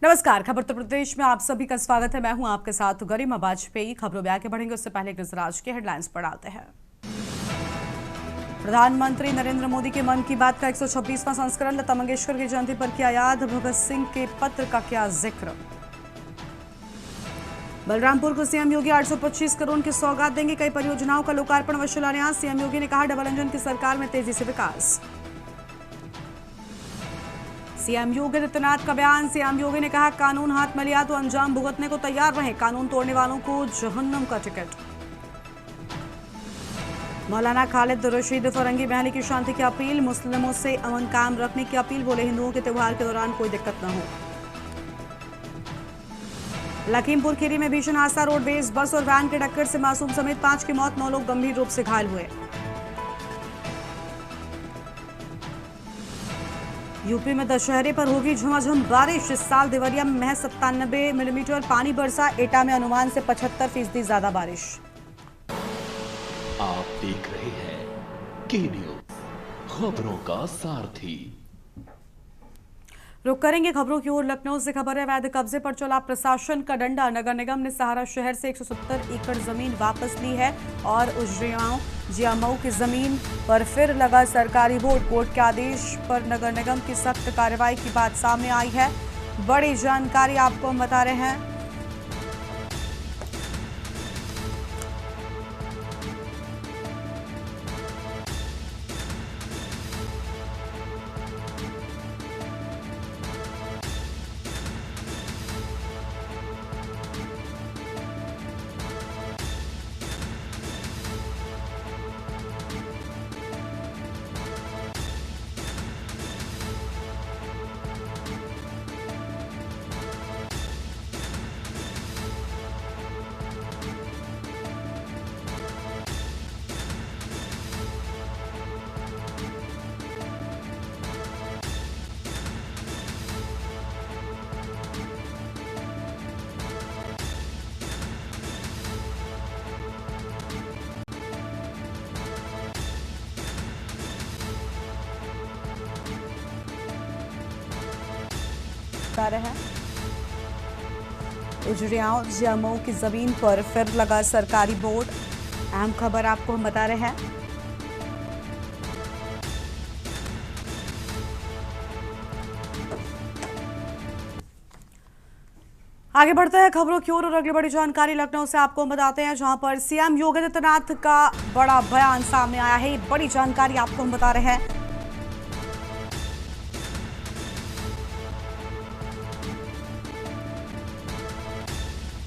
नमस्कार। खबर उत्तर प्रदेश में आप सभी का स्वागत है। मैं हूं आपके साथ गरिमा वाजपेयी। खबरों में आगे बढ़ेंगे उससे पहले एक नजर आज के हेडलाइंस पर डालते हैं। प्रधानमंत्री नरेंद्र मोदी के मन की बात का 126वां संस्करण, लता मंगेशकर की जयंती पर किया याद, भगत सिंह के पत्र का किया जिक्र। बलरामपुर को सीएम योगी 825 करोड़ की सौगात देंगे, कई परियोजनाओं का लोकार्पण व शिलान्यास। सीएम योगी ने कहा डबल इंजन की सरकार में तेजी से विकास। सीएम योगी आदित्यनाथ का बयान, सीएम योगी ने कहा कानून हाथ में लिया तो अंजाम भुगतने को तैयार रहे, कानून तोड़ने वालों को जहन्नम का टिकट। मौलाना खालिद रशीद फरंगी बहली की शांति की अपील, मुस्लिमों से अमन कायम रखने की अपील, बोले हिंदुओं के त्योहार के दौरान कोई दिक्कत न हो। लखीमपुर खीरी में भीषण हादसा, रोडवेज बस और वैन की टक्कर से मासूम समेत 5 की मौत, 9 लोग गंभीर रूप से घायल हुए। यूपी में दशहरे पर होगी झमाझम बारिश, इस साल देवरिया में महज 97 मिलीमीटर पानी बरसा, एटा में अनुमान से 75% ज्यादा बारिश। आप देख रहे हैं के न्यूज, खबरों का सारथी। रुक करेंगे खबरों की ओर। लखनऊ से खबर है, अवैध कब्जे पर चला प्रशासन का डंडा। नगर निगम ने सहारा शहर से 170 एकड़ जमीन वापस ली है और उजरियाओं जियामऊ की जमीन पर फिर लगा सरकारी बोर्ड। कोर्ट के आदेश पर नगर निगम की सख्त कार्रवाई की बात सामने आई है। बड़ी जानकारी आपको हम बता रहे हैं। रहे हैं उजरियाओं जियामऊ की जमीन पर फिर लगा सरकारी बोर्ड। अहम खबर आपको हम बता रहे हैं। आगे बढ़ते हैं खबरों की ओर और अगली बड़ी जानकारी लखनऊ से आपको हम बताते हैं, जहां पर सीएम योगी आदित्यनाथ का बड़ा बयान सामने आया है। बड़ी जानकारी आपको हम बता रहे हैं।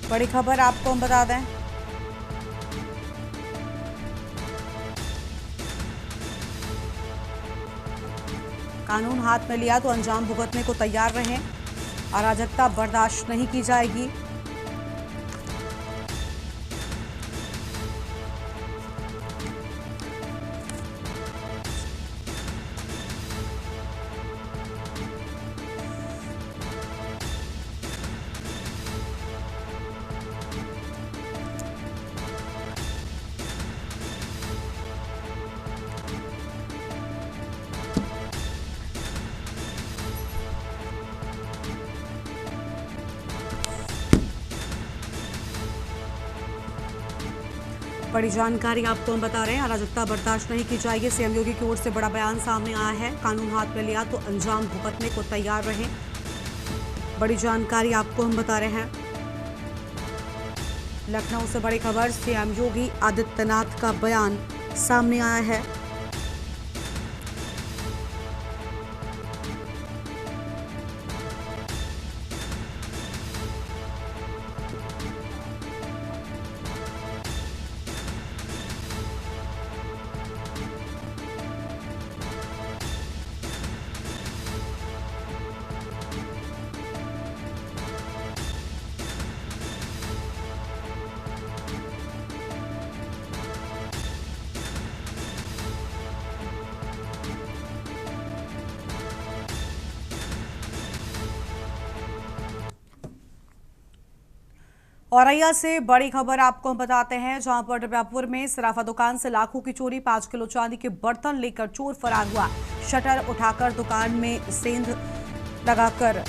बड़ी खबर आपको हम बता दें, कानून हाथ में लिया तो अंजाम भुगतने को तैयार रहें, अराजकता बर्दाश्त नहीं की जाएगी। बड़ी जानकारी आपको हम बता रहे हैं, अराजकता बर्दाश्त नहीं की जाएगी। सीएम योगी की ओर से बड़ा बयान सामने आया है, कानून हाथ में लिया तो अंजाम भुगतने को तैयार रहें। बड़ी जानकारी आपको हम बता रहे हैं। लखनऊ से बड़ी खबर, सीएम योगी आदित्यनाथ का बयान सामने आया है। औरैया से बड़ी खबर आपको हम बताते हैं, जहां पर डबियापुर में सराफा दुकान से लाखों की चोरी, 5 किलो चांदी के बर्तन लेकर चोर फरार हुआ। शटर उठाकर दुकान में सेंध लगाकर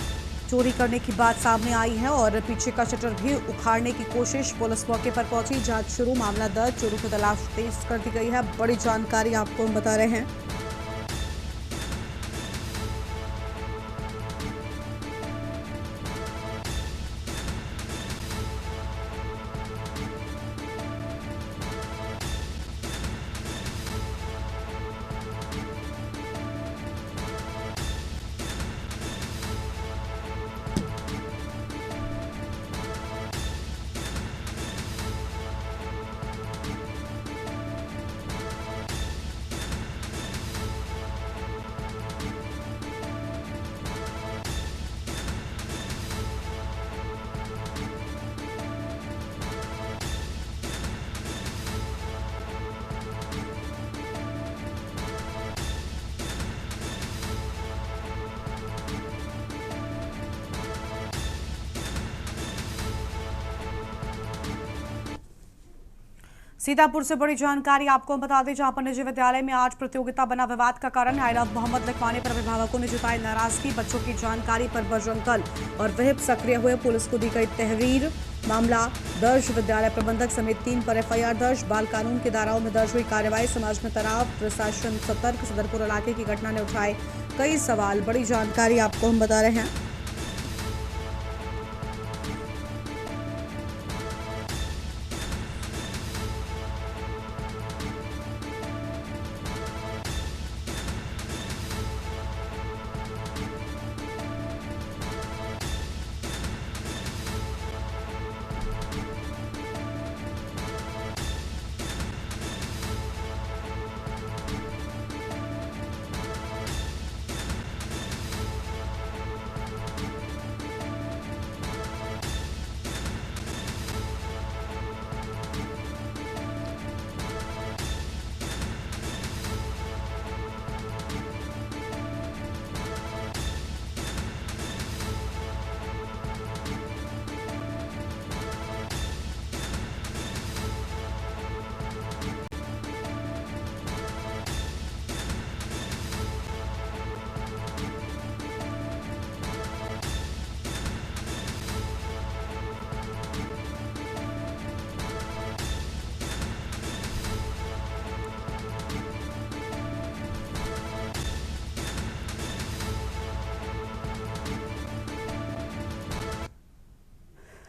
चोरी करने की बात सामने आई है और पीछे का शटर भी उखाड़ने की कोशिश। पुलिस मौके पर पहुंची, जांच शुरू, मामला दर्ज, चोरों की तलाश तेज कर दी गई है। बड़ी जानकारी आपको हम बता रहे हैं। सीतापुर से बड़ी जानकारी आपको हम बता दें, जहां पर निजी विद्यालय में आज प्रतियोगिता बना विवाद का कारण। आई लव मोहम्मद लिखवाने पर अभिभावकों ने जताई नाराजगी। बच्चों की जानकारी पर बजरंग दल और विहिप सक्रिय हुए, पुलिस को दी गई तहरीर। मामला दर्ज, विद्यालय प्रबंधक समेत 3 पर एफआईआर दर्ज। बाल कानून की धाराओं में दर्ज हुई कार्रवाई। समाज में तनाव, प्रशासन सतर्क। सदरपुर इलाके की घटना ने उठाए कई सवाल। बड़ी जानकारी आपको हम बता रहे हैं।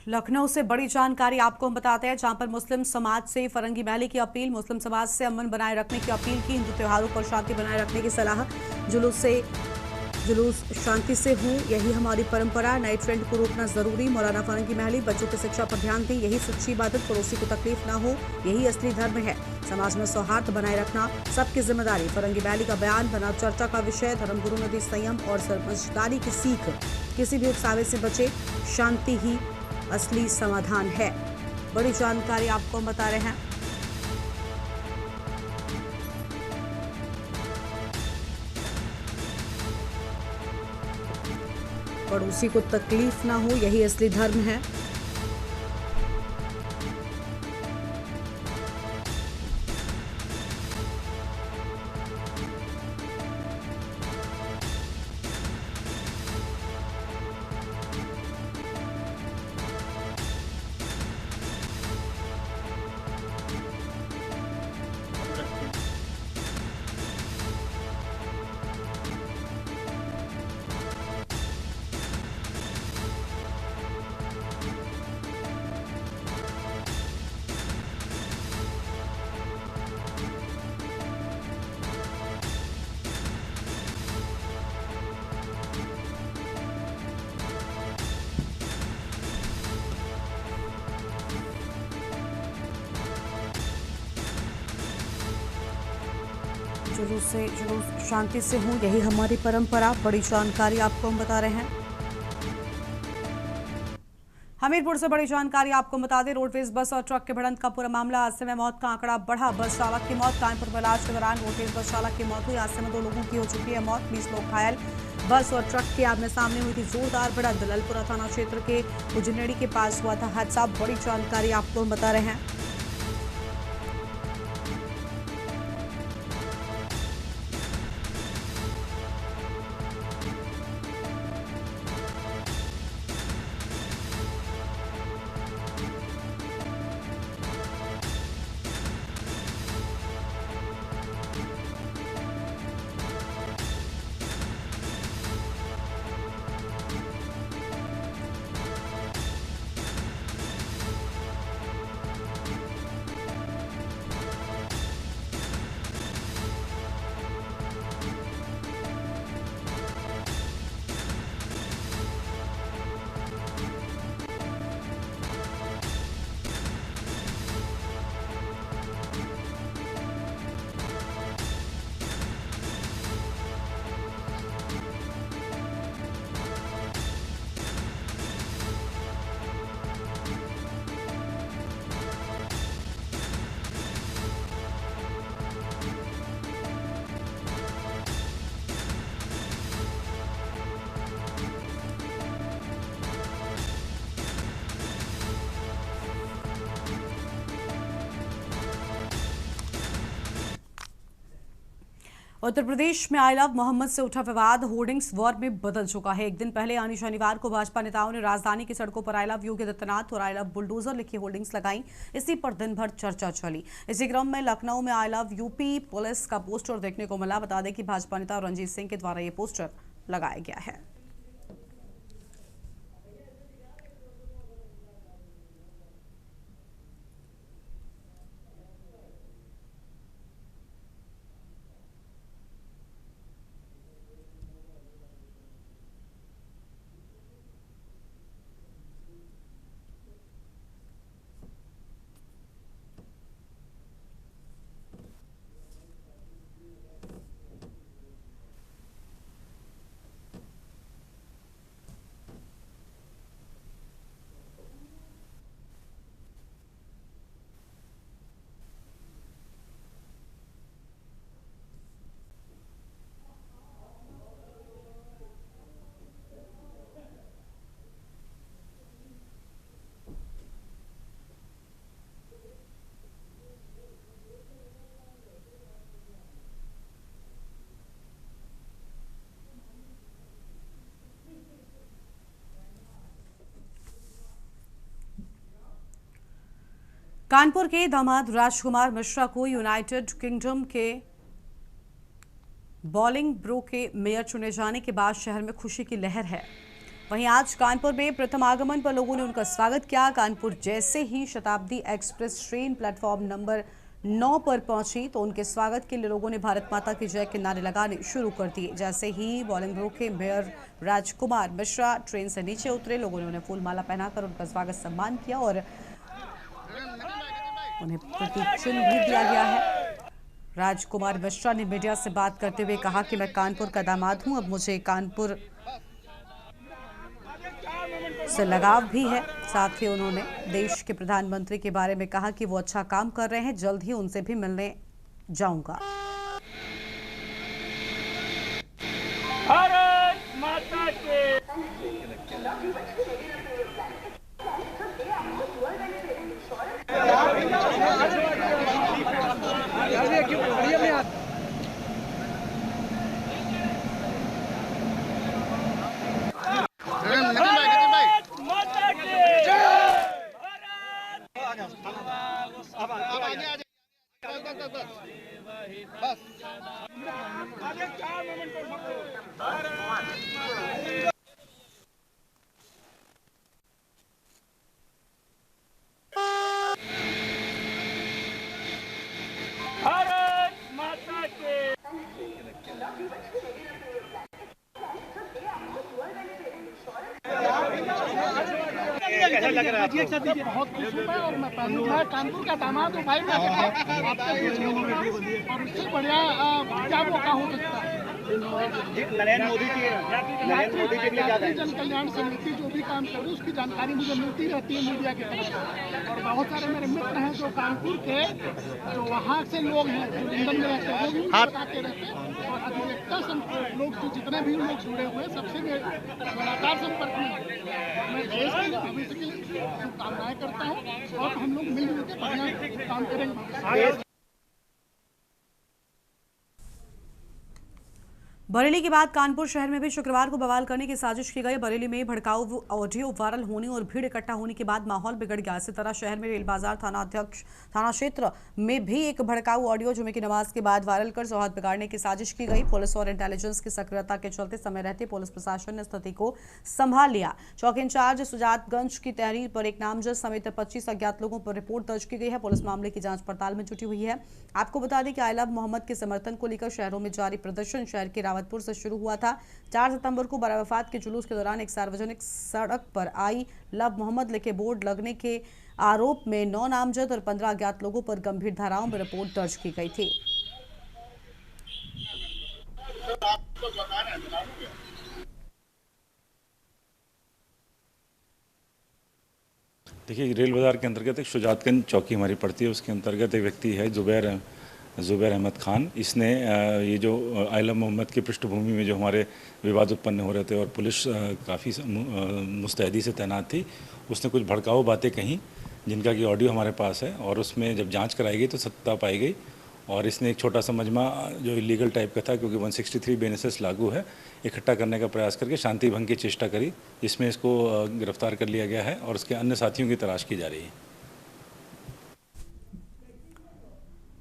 लखनऊ से बड़ी जानकारी आपको हम बताते हैं, जहां पर मुस्लिम समाज से फरंगी मैली की अपील। मुस्लिम समाज से अमन बनाए रखने की अपील की। हिंदू त्योहारों पर शांति बनाए रखने की सलाह। जुलूस शांति से हो, यही हमारी परंपरा। नए ट्रेंड को रोकना जरूरी। मौलाना फरंगी महली, बच्चों की शिक्षा पर ध्यान दें, यही सच्ची इबादत। पड़ोसी को तकलीफ ना हो, यही असली धर्म है। समाज में सौहार्द बनाए रखना सबकी जिम्मेदारी। फरंगी मैली का बयान बना चर्चा का विषय। धर्मगुरु ने दी संयम और समझदारी की सीख। किसी भी उकसावे से बचे, शांति ही असली समाधान है। बड़ी जानकारी आपको हम बता रहे हैं। पड़ोसी को तकलीफ ना हो, यही असली धर्म है। जुलूस शांति से हो, यही हमारी परंपरा। बड़ी जानकारी आपको हम बता रहे हैं। हमीरपुर से बड़ी जानकारी आपको बता दें, रोडवेज बस और ट्रक के भिड़ंत का पूरा मामला। हादसे में मौत का आंकड़ा बढ़ा। बस चालक की मौत। कानपुर में इलाज के दौरान रोडवेज बस चालक की मौत हुई। हादसे में 2 लोगों की हो चुकी है मौत, 20 लोग घायल। बस और ट्रक की आमने सामने हुई थी जोरदार भिड़ंत। दललपुरा थाना क्षेत्र के उजनेड़ी के पास हुआ था हादसा। बड़ी जानकारी आपको हम बता रहे हैं। उत्तर प्रदेश में आई लव मोहम्मद से उठा विवाद होर्डिंग्स वॉर में बदल चुका है। एक दिन पहले यानी शनिवार को भाजपा नेताओं ने राजधानी की सड़कों पर आई लव योगी आदित्यनाथ और आई लव बुलडोजर लिखी होर्डिंग्स लगाई। इसी पर दिन भर चर्चा चली। इसी क्रम में लखनऊ में आई लव यूपी पुलिस का पोस्टर देखने को मिला। बता दें कि भाजपा नेता रंजीत सिंह के द्वारा यह पोस्टर लगाया गया है। कानपुर के दामाद राजकुमार मिश्रा को यूनाइटेड किंगडम के बॉलिंगब्रो के मेयर चुने जाने के बाद शहर में खुशी की लहर है। वहीं आज कानपुर में प्रथम आगमन पर लोगों ने उनका स्वागत किया। कानपुर जैसे ही शताब्दी एक्सप्रेस ट्रेन प्लेटफॉर्म नंबर 9 पर पहुंची तो उनके स्वागत के लिए लोगों ने भारत माता की जय के नारे लगाने शुरू कर दिए। जैसे ही बॉलिंगब्रो के मेयर राजकुमार मिश्रा ट्रेन से नीचे उतरे, लोगों ने उन्हें फूल माला पहनाकर उनका स्वागत सम्मान किया और उन्हें प्रतीक चिन्ह भी दिया गया है। राजकुमार मिश्रा ने मीडिया से बात करते हुए कहा कि मैं कानपुर का दामाद हूं, अब मुझे कानपुर से लगाव भी है। साथ ही उन्होंने देश के प्रधानमंत्री के बारे में कहा कि वो अच्छा काम कर रहे हैं, जल्द ही उनसे भी मिलने जाऊंगा। भारत माता के बहुत खुश हूँ और मैं कानपुर का दामाद हूँ भाई। मैं और उससे बढ़िया क्या मौका हो सकता है। नरेंद्र मोदी की जन कल्याण समिति जो भी काम करे उसकी जानकारी मुझे मिलती रहती है मीडिया की तरफ से। और बहुत सारे मेरे मित्र हैं जो कानपुर के, जो वहाँ से लोग हैं जो लंदन में रहते हैं, वो भी बताते रहते हैं। और अधिकतर लोग जो जितने भी लोग जुड़े हुए सबसे लगातार संपर्क में। मैं देश के लिए भविष्य के लिए शुभकामनाएं करता हूँ और हम लोग मिलजुल के बढ़िया काम करेंगे। बरेली के बाद कानपुर शहर में भी शुक्रवार को बवाल करने की साजिश की गई। बरेली में भड़काऊ ऑडियो वायरल होने और भीड़ इकट्ठा होने के बाद माहौल बिगड़ गया। इसी तरह शहर में रेल बाजार थाना क्षेत्र में भी एक भड़काऊ ऑडियो जुमे की नमाज के बाद वायरल कर सौहार्द बिगाड़ने की साजिश की गई। पुलिस और इंटेलिजेंस की सक्रियता के चलते समय रहते पुलिस प्रशासन ने स्थिति को संभाल लिया। चौकी इंचार्ज सुजातगंज की तहरीर पर एक नामजद समेत 25 अज्ञात लोगों पर रिपोर्ट दर्ज की गई है। पुलिस मामले की जांच पड़ताल में जुटी हुई है। आपको बता दें कि आई लव मोहम्मद के समर्थन को लेकर शहरों में जारी प्रदर्शन शहर के रावतपुर से शुरू हुआ था। 4 सितंबर को बरावफात के जुलूस के दौरान एक सार्वजनिक सड़क पर आई लव मोहम्मद लिखे बोर्ड लगने के आरोप में 9 नामजद और 15 अज्ञात लोगों पर गंभीर धाराओं में रिपोर्ट दर्ज की गई थी। देखिए, रेल बाजार के अंतर्गत एक शुजातगंज चौकी हमारी पड़ती है, उसके अंतर्गत एक व्यक्ति है ज़ुबैर अहमद खान। इसने ये जो आई लव मोहम्मद की पृष्ठभूमि में जो हमारे विवाद उत्पन्न हो रहे थे और पुलिस काफ़ी मुस्तैदी से तैनात थी, उसने कुछ भड़काऊ बातें कहीं जिनका कि ऑडियो हमारे पास है और उसमें जब जांच कराई गई तो सत्ता पाई गई और इसने एक छोटा सा मजमा जो इलीगल टाइप का था, क्योंकि 163 BNSS लागू है, इकट्ठा करने का प्रयास करके शांति भंग की चेष्टा करी, जिसमें इसको गिरफ्तार कर लिया गया है और उसके अन्य साथियों की तलाश की जा रही है।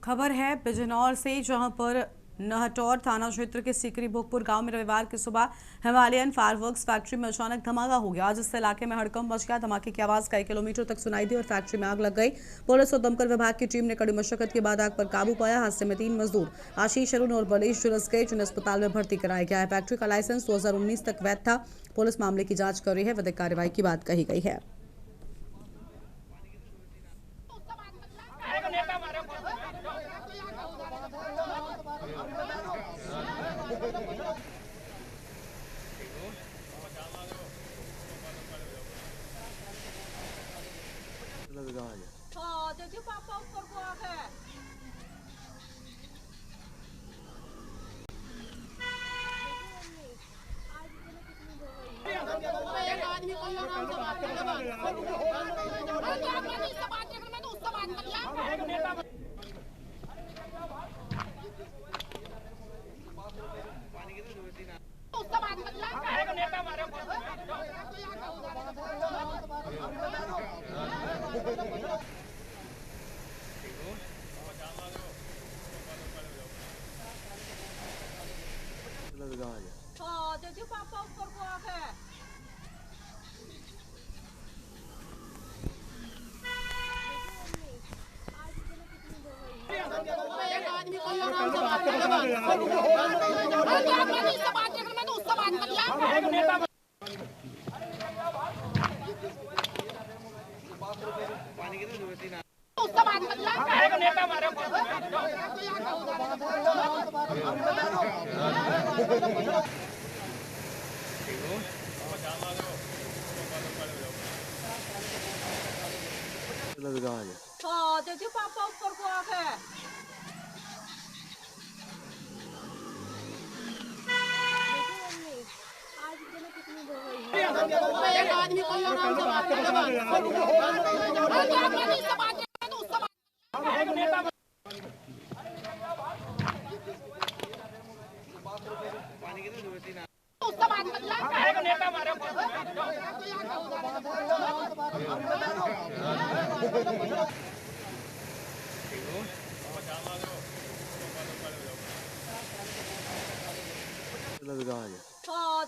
खबर है बिजनौर से, जहां पर नहटौर थाना क्षेत्र के सीकरी भोगपुर गांव में रविवार की सुबह हिमालयन फायरवर्क्स फैक्ट्री में अचानक धमाका हो गया, जिससे इलाके में हड़कंप मच गया। धमाके की आवाज कई किलोमीटर तक सुनाई दी और फैक्ट्री में आग लग गई। पुलिस और दमकल विभाग की टीम ने कड़ी मशक्कत के बाद आग पर काबू पाया। हादसे में 3 मजदूर आशीष, अरुण और बलेश झुलस गए, जिन्हें अस्पताल में भर्ती कराया गया है। फैक्ट्री का लाइसेंस 2019 तक वैध था। पुलिस मामले की जाँच कर रही है। विधिक कार्रवाई की बात कही गई है। देखिए पापा ऊपर को आ गए। एक आदमी को आराम से बात कर मैंने उससे बात कर लिया। देखिए पापा ऊपर को आ गए। एक आदमी को आराम से बात कर मैंने उससे बात कर लिया। उससे बात कर लिया। देखिए पापा ऊपर को आ गए। एक आदमी को आराम से बात कर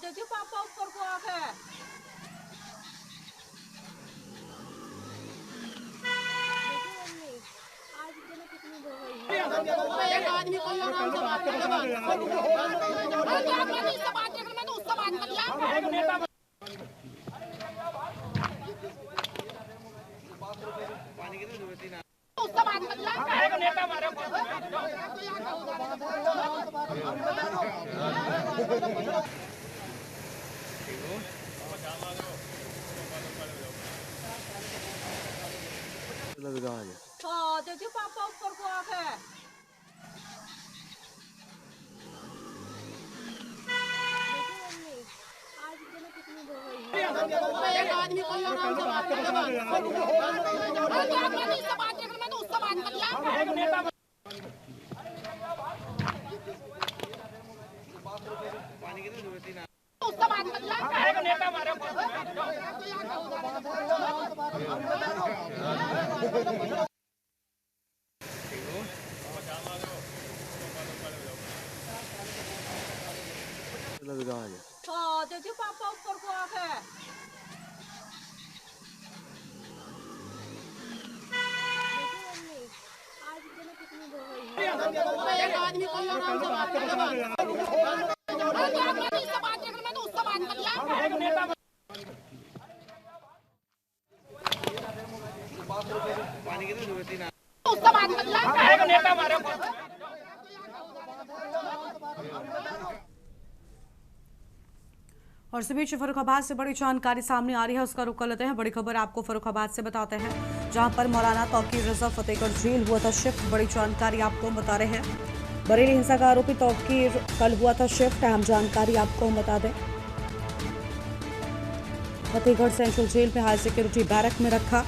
देखिए पापा ऊपर को आ गए। एक आदमी को आराम से बात कर मैंने उससे बात कर लिया। उससे बात कर लिया। देखिए पापा ऊपर को आ गए। एक आदमी को आराम से बात कर मैंने उससे बात कर लिया। उससे बात कर लिया। देखिए पापा ऊपर को आ गए। एक आदमी को आराम से बात कर मैंने उससे बात कर लिया। उससे बात कर लिया। और इसी बीच फर्रुखाबाद से बड़ी जानकारी सामने आ रही है, उसका रुख कर लेते हैं। बड़ी खबर आपको फर्रुखाबाद से बताते हैं, जहां पर मौलाना तौकीर रजा फतेहगढ़ जेल हुआ था शिफ्ट। बड़ी जानकारी आपको बता रहे हैं। बरेली हिंसा का आरोपी तौकीर कल हुआ था शिफ्ट। अहम जानकारी आपको बता दें, फतेहगढ़ सेंट्रल जेल में हाई सिक्योरिटी बैरक में रखा।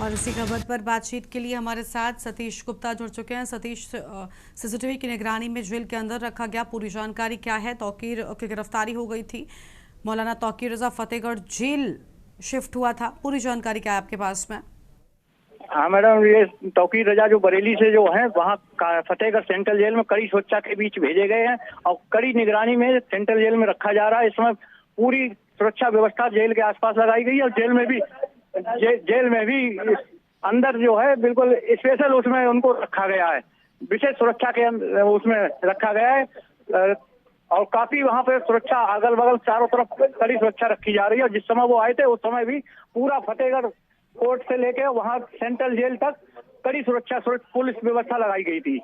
और इसी खबर पर बातचीत के लिए हमारे साथ सतीश गुप्ता जुड़ चुके हैं। सतीश, सीसीटीवी की निगरानी में जेल के अंदर रखा गया, पूरी जानकारी क्या है? तौकीर की गिरफ्तारी हो गई थी, मौलाना तौकीर रजा फतेहगढ़ जेल शिफ्ट हुआ था, पूरी जानकारी क्या है आपके पास में? हाँ मैडम, ये तौकीर रजा जो बरेली से जो है वहाँ फतेहगढ़ सेंट्रल जेल में कड़ी सुरक्षा के बीच भेजे गए हैं और कड़ी निगरानी में सेंट्रल जेल में रखा जा रहा है। इस समय पूरी सुरक्षा व्यवस्था जेल के आसपास लगाई गई है और जेल में भी अंदर जो है बिल्कुल स्पेशल उसमें उनको रखा गया है, विशेष सुरक्षा के उसमें रखा गया है और काफी वहाँ पे सुरक्षा अगल बगल चारों तरफ कड़ी सुरक्षा रखी जा रही है। जिस समय वो आए थे उस समय भी पूरा फतेहगढ़ कोर्ट से लेके वहाँ सेंट्रल जेल तक कड़ी सुरक्षा पुलिस व्यवस्था लगाई गई थी।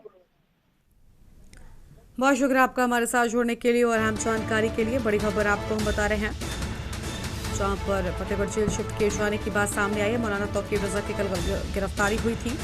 बहुत शुक्रिया आपका हमारे साथ जुड़ने के लिए और अहम जानकारी के लिए। बड़ी खबर आपको हम बता रहे हैं, जहां पर फतेहगढ़ जेल शिफ्ट किए जाने की बात सामने आई है। मौलाना तौकीर रजा की कल गिरफ्तारी हुई थी।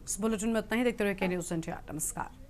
इस बुलेटिन में इतना ही। देखते रहिए के न्यूज़ इंडिया। नमस्कार।